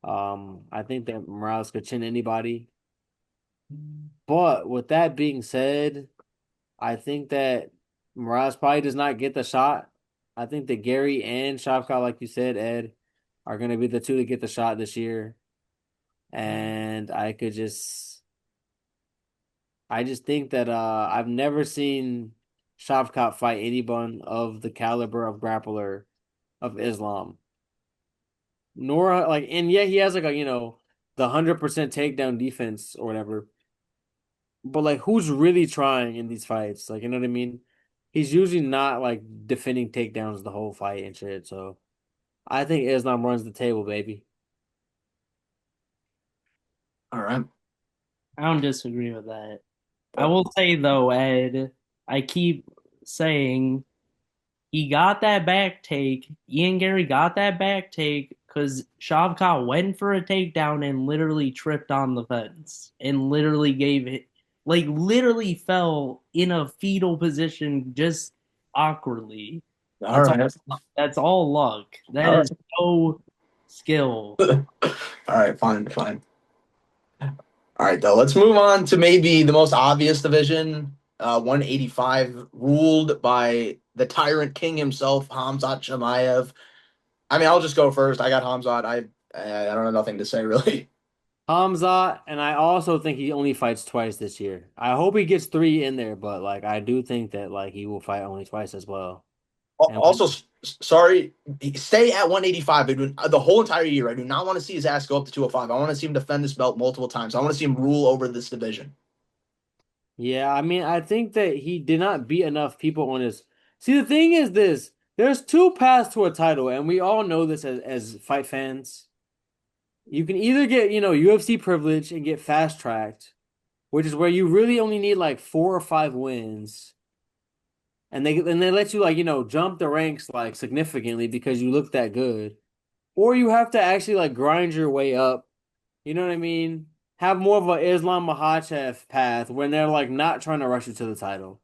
I think that Morales could chin anybody. But with that being said, I think that Morales probably does not get the shot. I think that Gary and Shavkat, like you said, Ed, are going to be the two to get the shot this year. And I just think that I've never seen Shavkat fight anyone of the caliber of grappler of Islam. Nor like and yeah, he has like the 100% takedown defense or whatever. But like who's really trying in these fights? Like you know what I mean? He's usually not like defending takedowns the whole fight and shit. So I think Islam runs the table, baby. All right. I don't disagree with that. I will say though, Ed, I keep saying he got that back take. Ian Gary got that back take because Shavkat went for a takedown and literally tripped on the fence and literally gave it, like, literally fell in a fetal position just awkwardly. All That's all. right. That's all luck. That All is no skill. right. All right. Fine. Fine. All right, though. Let's move on to maybe the most obvious division. 185, ruled by the Tyrant King himself, Hamzat Chimaev. I mean, I'll just go first. I got Hamzat. I don't have nothing to say really. Hamza, and I also think he only fights twice this year. I hope he gets three in there, but like I do think that like he will fight only twice as well. And Also, sorry, stay at 185 the whole entire year. I do not want to see his ass go up to 205. I want to see him defend this belt multiple times. I want to see him rule over this division. yeah, I mean, I think that he did not beat enough people on his. See, the thing is this: there's two paths to a title, and we all know this as fight fans. You can either get, UFC privilege and get fast tracked, which is where you really only need like 4 or 5 wins, and they let you like, jump the ranks like significantly because you look that good. or you have to actually like grind your way up. You know what I mean? Have more of a Islam Makhachev path when they're like not trying to rush you to the title.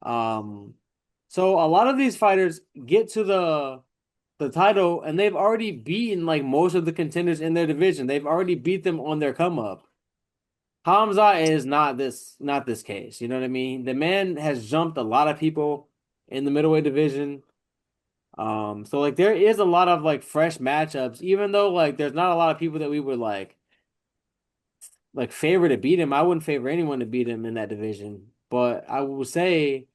Um, so a lot of these fighters get to the title and they've already beaten like most of the contenders in their division. They've already beat them on their come up. Hamza is not this case. You know what I mean? The man has jumped a lot of people in the middleweight division. So like there is a lot of like fresh matchups, even though like there's not a lot of people that we would like favor to beat him. I wouldn't favor anyone to beat him in that division. But I will say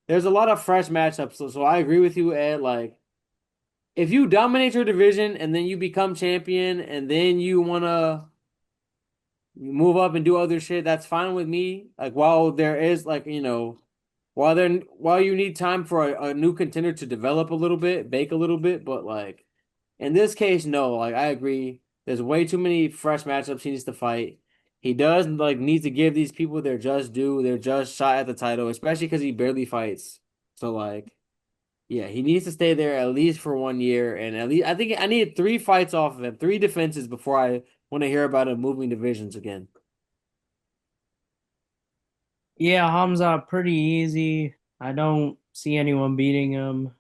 there's a lot of fresh matchups. So I agree with you, Ed. Like if you dominate your division and then you become champion and then you wanna move up and do other shit, that's fine with me. Like while there is like, while you need time for a new contender to develop a little bit, bake a little bit, but like in this case, no, like I agree. There's way too many fresh matchups he needs to fight. He does like need to give these people their just due, their just shot at the title, especially because he barely fights. So like, yeah, he needs to stay there at least for 1 year, and at least I think I need 3 fights off of him, 3 defenses before I want to hear about him moving divisions again. Yeah, Hamza pretty easy. I don't see anyone beating him.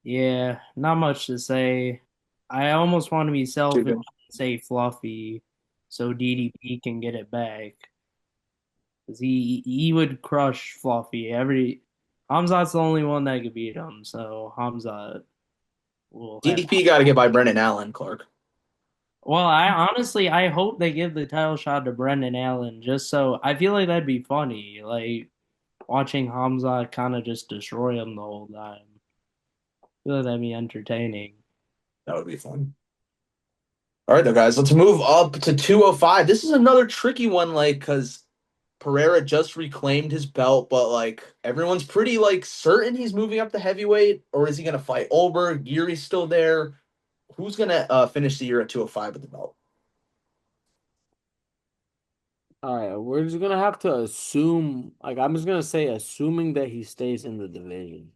Yeah, not much to say. I almost want to be Too selfish good. and say Fluffy so DDP can get it back. 'Cause he would crush Fluffy. Hamzat's the only one that could beat him, so Hamzat will have. DDP got to get by Brendan Allen, Clark. Well, I hope they give the title shot to Brendan Allen just so I feel like that'd be funny, like watching Hamza kind of just destroy him the whole time. I feel like that'd be entertaining. That would be fun. All right, though, guys, let's move up to 205. This is another tricky one, like, because Pereira just reclaimed his belt, but like everyone's pretty like certain he's moving up to heavyweight, or is he gonna fight Olberg? Yuri's still there. Who's gonna finish the year at 205 with the belt? All right, we're just gonna have to assume, like I'm just gonna say, assuming that he stays in the division.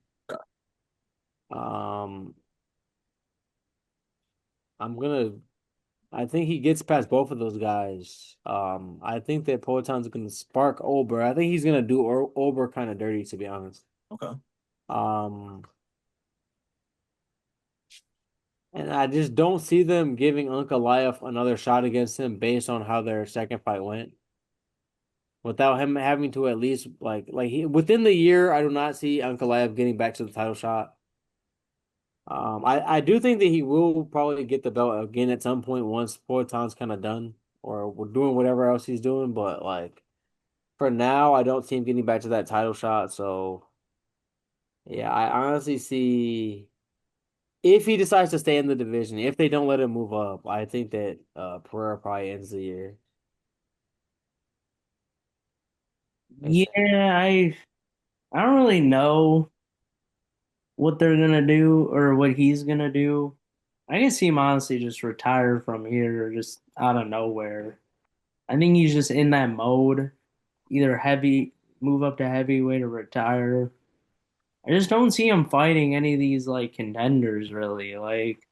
Um, I'm gonna I think he gets past both of those guys. I think that Poetan's gonna spark Ober. I think he's gonna do Ober kind of dirty, to be honest. Okay. Um, and I just don't see them giving Ankalaev another shot against him based on how their second fight went. Without him having to at least within the year, I do not see Ankalaev getting back to the title shot. I do think that he will probably get the belt again at some point once Poetan's kind of done or we're doing whatever else he's doing. But like for now, I don't see him getting back to that title shot. So yeah, I honestly see if he decides to stay in the division, if they don't let him move up, I think that Pereira probably ends the year. Yeah, I don't really know what they're gonna do or what he's gonna do. I can see him honestly just retire from here, just out of nowhere. I think he's just in that mode, either move up to heavyweight or retire. I just don't see him fighting any of these like contenders really. Like,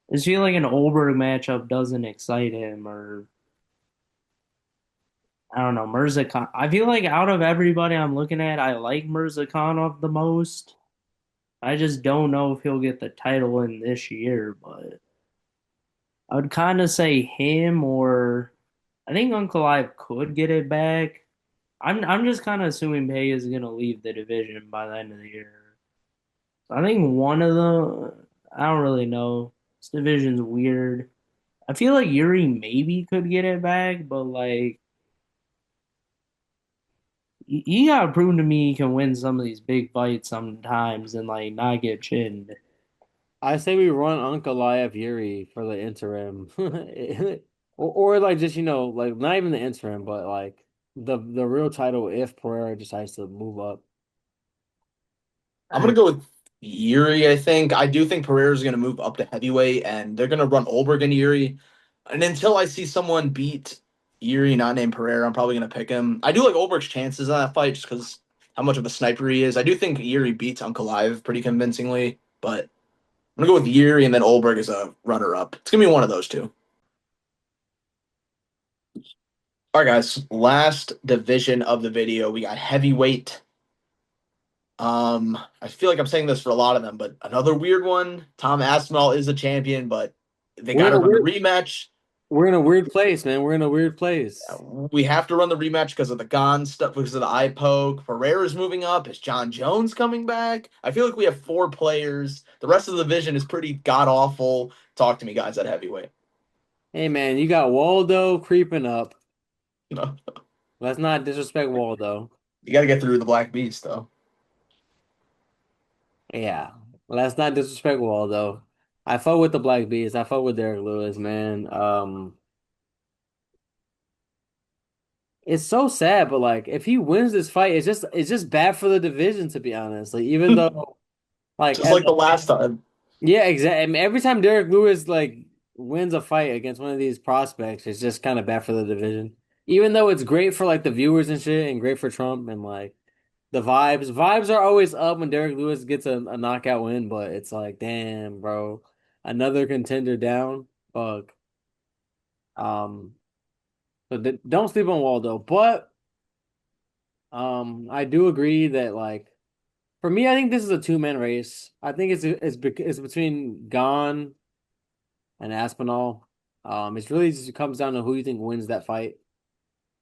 I just feel like an Olberg matchup doesn't excite him, or I don't know, Mirzakhan. I feel like out of everybody I'm looking at, I like Mirzakhanov the most. I just don't know if he'll get the title in this year, but I would kind of say him, or I think Uncle Ive could get it back. I'm just kind of assuming Pei is gonna leave the division by the end of the year. So I think one of the I don't really know. This division's weird. I feel like Yuri maybe could get it back, but like he got proven to me he can win some of these big fights sometimes and like not get chinned. I say we run Ankalaev Yuri for the interim, or like just like not even the interim, but like the real title if Pereira decides to move up. I'm gonna go with Yuri. I think I do think Pereira's gonna move up to heavyweight, and they're gonna run Olberg and Yuri. And until I see someone beat Yuri, not named Pereira, I'm probably gonna pick him. I do like Olberg's chances on that fight just because how much of a sniper he is. I do think Yuri beats Uncle Live pretty convincingly, but I'm gonna go with Yuri and then Olberg as a runner-up. It's gonna be one of those two. All right, guys. Last division of the video, we got heavyweight. I feel like I'm saying this for a lot of them, but another weird one. Tom Aspinall is a champion, but they We're got in to a run the weird rematch. we're in a weird place, man. We're in a weird place. We have to run the rematch because of the Gon stuff, because of the eye poke. Pereira's moving up. Is John Jones coming back? I feel like we have four players. The rest of the division is pretty god awful. Talk to me, guys, at heavyweight. Hey man, you got Waldo creeping up. You know, Let's not disrespect Waldo. you got to get through the Black Beast, though. Yeah. Let's not disrespect Waldo. I fuck with the Black Beast. I fuck with Derek Lewis, man. It's so sad, but like if he wins this fight, it's just bad for the division, to be honest. Like even though like Just as like the last time. yeah, exactly. I mean, every time Derek Lewis like wins a fight against one of these prospects, it's just kind of bad for the division. Even though it's great for like the viewers and shit and great for Trump and like the vibes. Vibes are always up when Derek Lewis gets a knockout win, but it's like, damn, bro. Another contender down. Fuck. Um, but don't sleep on Waldo. But I do agree that like for me, I think this is a two-man race. I think it's between Gon and Aspinall. It's really just comes down to who you think wins that fight.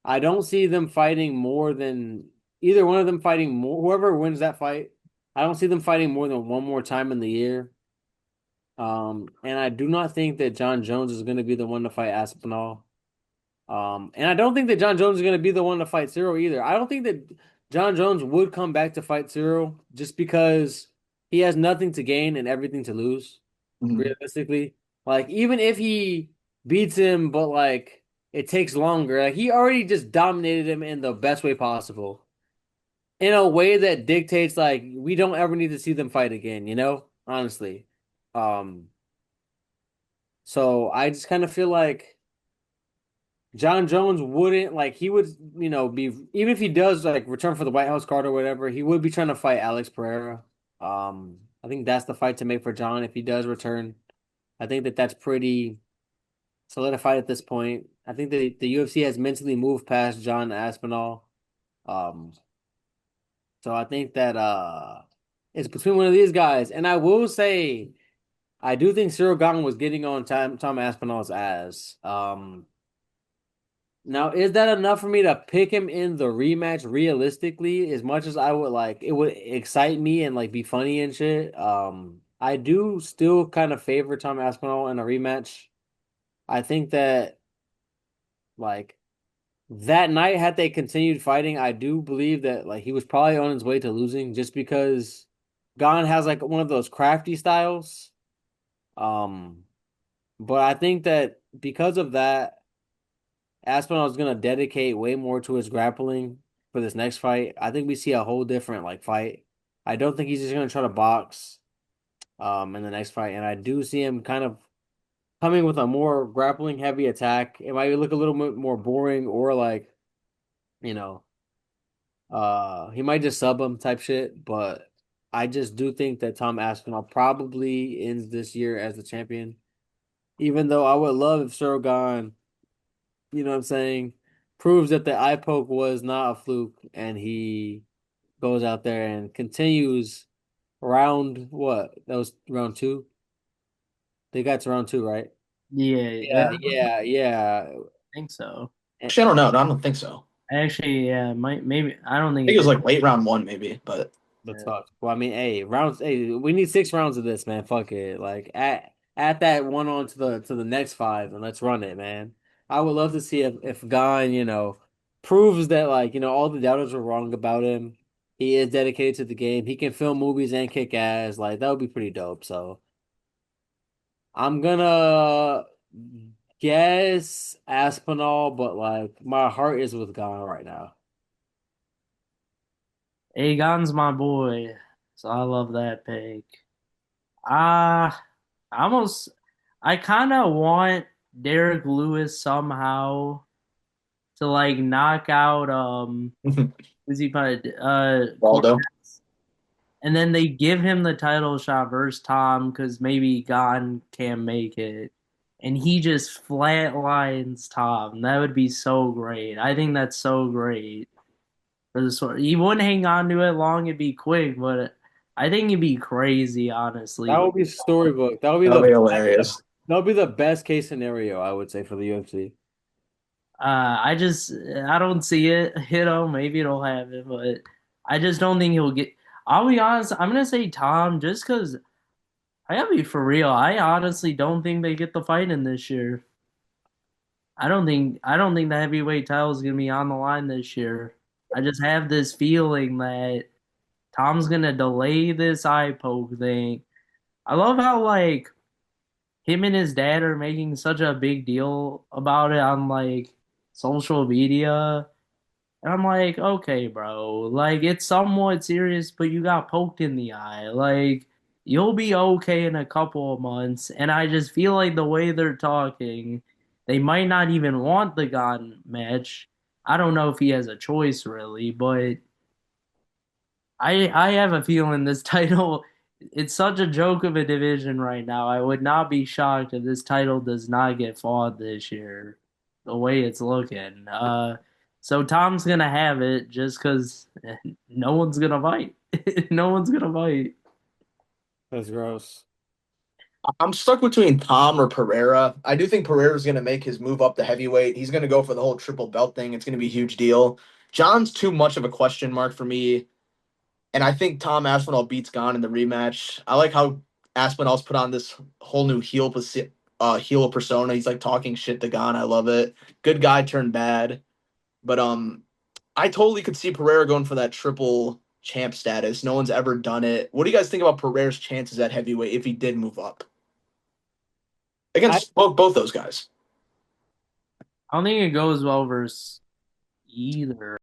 I don't see them fighting more than either one of them fighting more. Whoever wins that fight, I don't see them fighting more than one more time in the year. And I do not think that John Jones is going to be the one to fight Aspinall. And I don't think that John Jones is going to be the one to fight Cyril either. I don't think that John Jones would come back to fight Cyril just because he has nothing to gain and everything to lose, Mhm. realistically. Like, even if he beats him, but like it takes longer, like he already just dominated him in the best way possible. In a way that dictates like we don't ever need to see them fight again, honestly. Um, so I just kind of feel like John Jones wouldn't like he would, be even if he does like return for the White House card or whatever, he would be trying to fight Alex Pereira. I think that's the fight to make for John if he does return. I think that that's pretty solidified at this point. I think that the UFC has mentally moved past John Aspinall. Um, so I think that it's between one of these guys. And I will say I do think Cyril Gong was getting on Tom Aspinall's ass. Now, is that enough for me to pick him in the rematch realistically? As much as I would like, it would excite me and like be funny and shit. I do still kind of favor Tom Aspinall in a rematch. I think that like that night, had they continued fighting, I do believe that like he was probably on his way to losing just because Gon has like one of those crafty styles. Um, but I think that because of that. Aspinall is gonna dedicate way more to his grappling for this next fight. I think we see a whole different like fight. I don't think he's just gonna try to box in the next fight, and I do see him kind of coming with a more grappling heavy attack. It might look a little bit more boring or like, you know, he might just sub him type shit, but I just do think that Tom Aspinall probably ends this year as the champion. Even though I would love if Sirgan, you know what I'm saying, proves that the eye poke was not a fluke and he goes out there and continues round what? That was round two? They got to round two, right? Yeah, Yeah, yeah, yeah. I think so. And Actually, I don't know. No, I don't think so. Actually, yeah, might maybe I don't think I think it it was did. like late round one, maybe, but the Yeah. talk. Well, I mean, hey, rounds. Hey, we need 6 rounds of this, man. Fuck it. Like at that one on to the next five, and let's run it, man. I would love to see if Gon, proves that like all the doubters were wrong about him. He is dedicated to the game. He can film movies and kick ass. Like that would be pretty dope. So I'm gonna guess Aspinall, but like my heart is with Gon right now. Aegon's my boy, so I love that pick. Ah, I almost, I kind of want Derek Lewis somehow to like knock out who's he fight Waldo. Cortez, and then they give him the title shot versus Tom because maybe Gon can't make it, and he just flatlines Tom. That would be so great. I think that's so great for the sport. He wouldn't hang on to it long; it'd be quick, but I think it'd be crazy, That honestly. would be storybook. That'll be hilarious. that would be the best case scenario, I would say, for the UFC. I don't see it. Maybe it'll happen, but I just don't think he'll get. I'll be honest. I'm gonna say Tom just because I gotta be for real. I honestly don't think they get the fight in this year. I don't think the heavyweight title is gonna be on the line this year. I just have this feeling that Tom's gonna delay this eye poke thing. I love how like him and his dad are making such a big deal about it on like social media. And I'm like, okay, bro, like it's somewhat serious, but you got poked in the eye. Like you'll be okay in a couple of months. And I just feel like the way they're talking, they might not even want the Gon match. I don't know if he has a choice really, but I have a feeling this title it's such a joke of a division right now. I would not be shocked if this title does not get fought this year, the way it's looking. So Tom's gonna have it just because no one's gonna fight. No one's gonna fight. That's gross. I'm stuck between Tom or Pereira. I do think Pereira's going to make his move up to heavyweight. He's going to go for the whole triple belt thing. It's going to be a huge deal. John's too much of a question mark for me, and I think Tom Aspinall beats Gon in the rematch. I like how Aspinall's put on this whole new heel persona. He's like talking shit to Gon. I love it. Good guy turned bad, but I totally could see Pereira going for that triple champ status. No one's ever done it. What do you guys think about Pereira's chances at heavyweight if he did move up I against both those guys? I don't think it goes well versus either.